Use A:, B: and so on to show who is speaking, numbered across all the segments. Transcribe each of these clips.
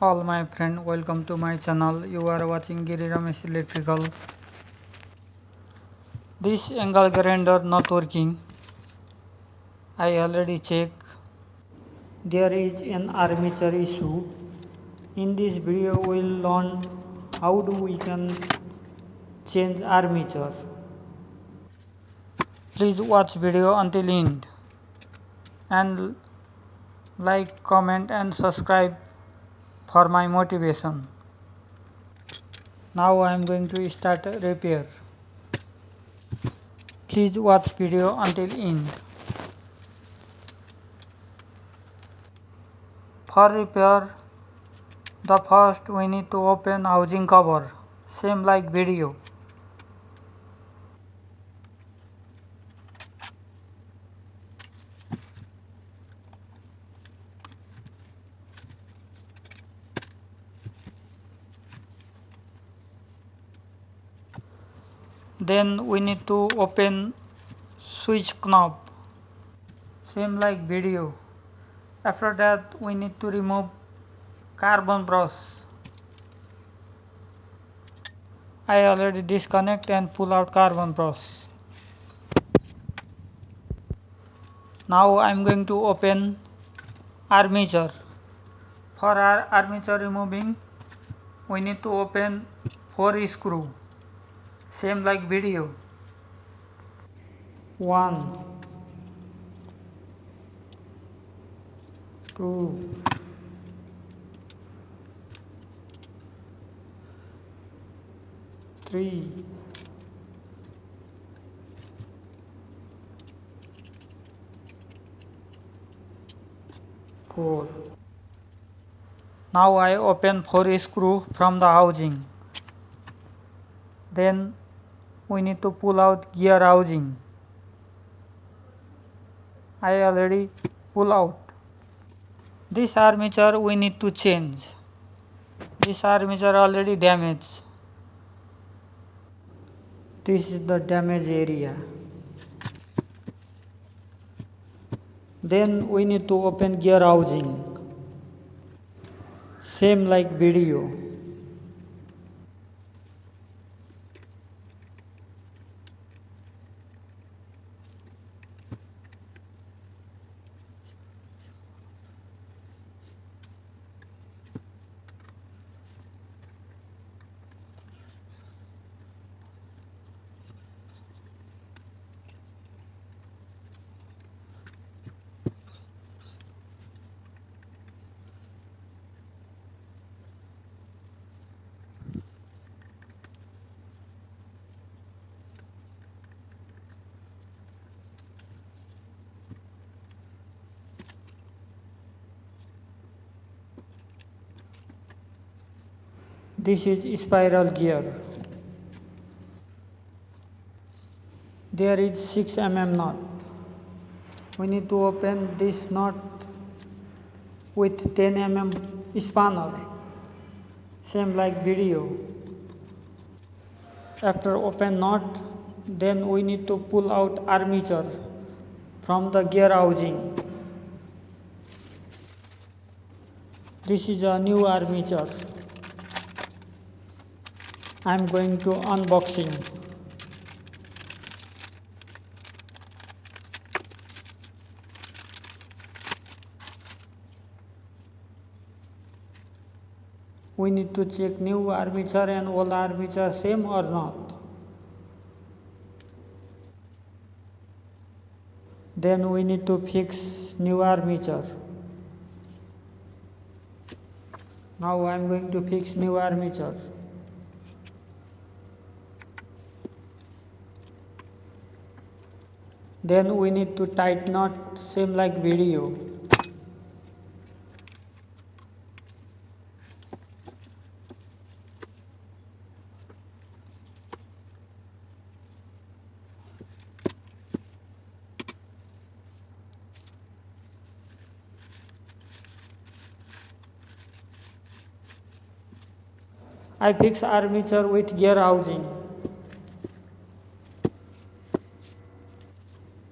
A: All my friend, welcome to my channel. You are watching Giri Ramesh Electrical. This angle grinder not working. I already check. There is an armature issue. In this video, we will learn how do we can change armature. Please watch video until end and like, comment and subscribe for my motivation. Now I am going to start repair. Please watch video until end. For repair, the first we need to open housing cover, same like video. Then we need to open switch knob, same like video. After that we need to remove carbon brush. I already disconnect and pull out carbon brush. Now I am going to open armature. For our armature removing, we need to open 4 screw, same like video. 1, 2, 3, 4. Now I open 4 screw from the housing. Then we need to pull out gear housing. I already pull out. This armature we need to change. This armature already damaged. This is the damage area. Then we need to open gear housing, same like video. This is spiral gear. There is 6 mm knot. We need to open this knot with 10 mm spanner, same like video. After open knot, then we need to pull out armature from the gear housing. This is a new armature. I am going to unboxing. We need to check new armature and old armature same or not. Then we need to fix new armature. Now I am going to fix new armature. Then we need to tighten knot, same like video. I fix armature with gear housing.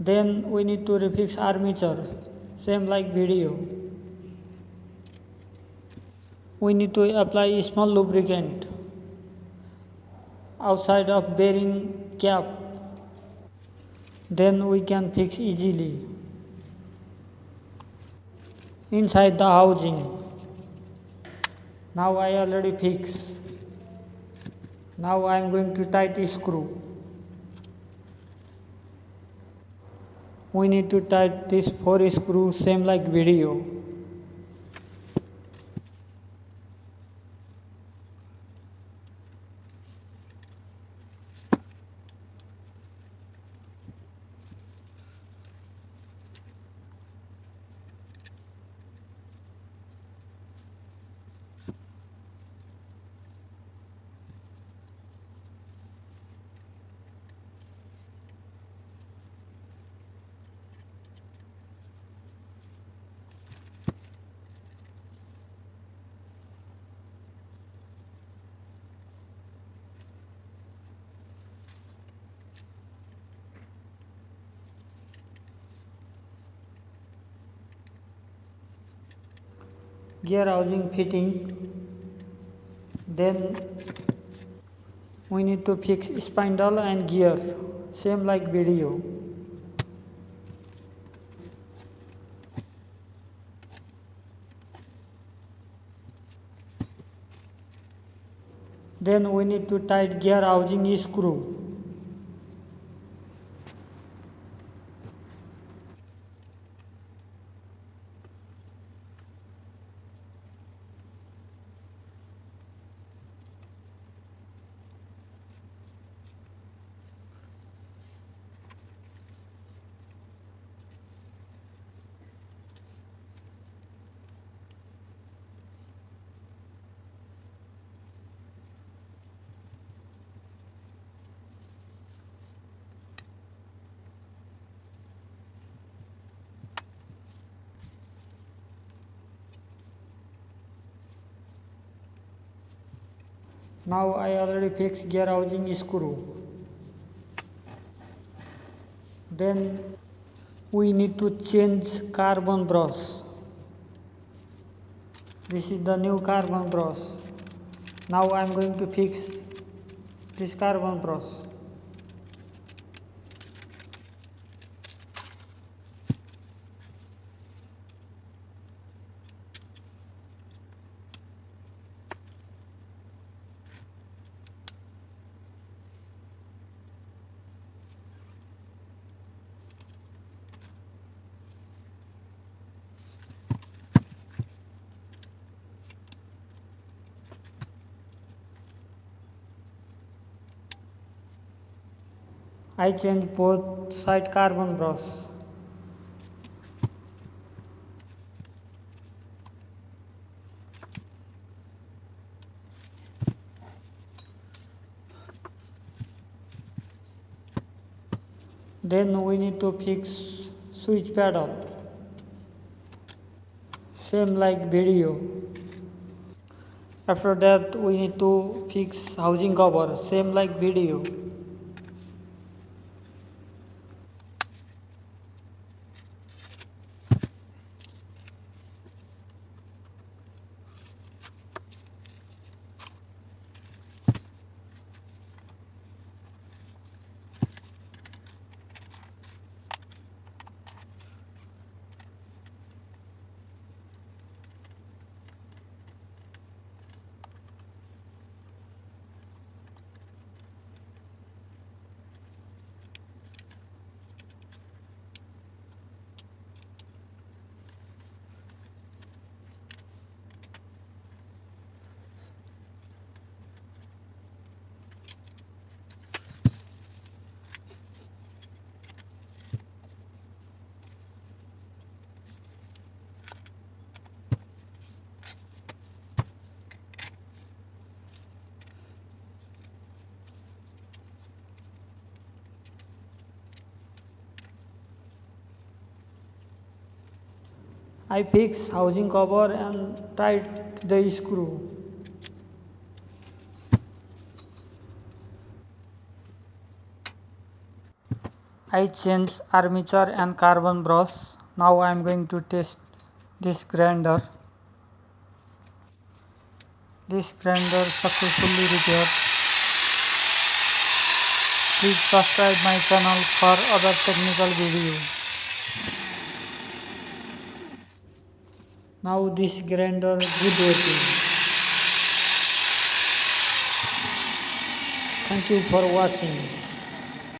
A: Then we need to refix armature, same like video. We need to apply a small lubricant outside of bearing cap. Then we can fix easily. Inside the housing. Now I already fix. Now I am going to tight a screw. We need to tight this 4 screws same like video. Gear housing fitting. Then we need to fix spindle and gear same like video. Then we need to tight gear housing screw. Now I already fixed gear housing screw. Then we need to change carbon brush. This is the new carbon brush. Now I am going to fix this carbon brush. I change both side carbon brush. Then we need to fix switch pedal same like video. After that we need to fix housing cover same like video. I fix housing cover and tight the screw. I change armature and carbon brush. Now I am going to test this grinder. This grinder successfully repaired. Please subscribe my channel for other technical videos. Now this grinder good working. Thank you for watching.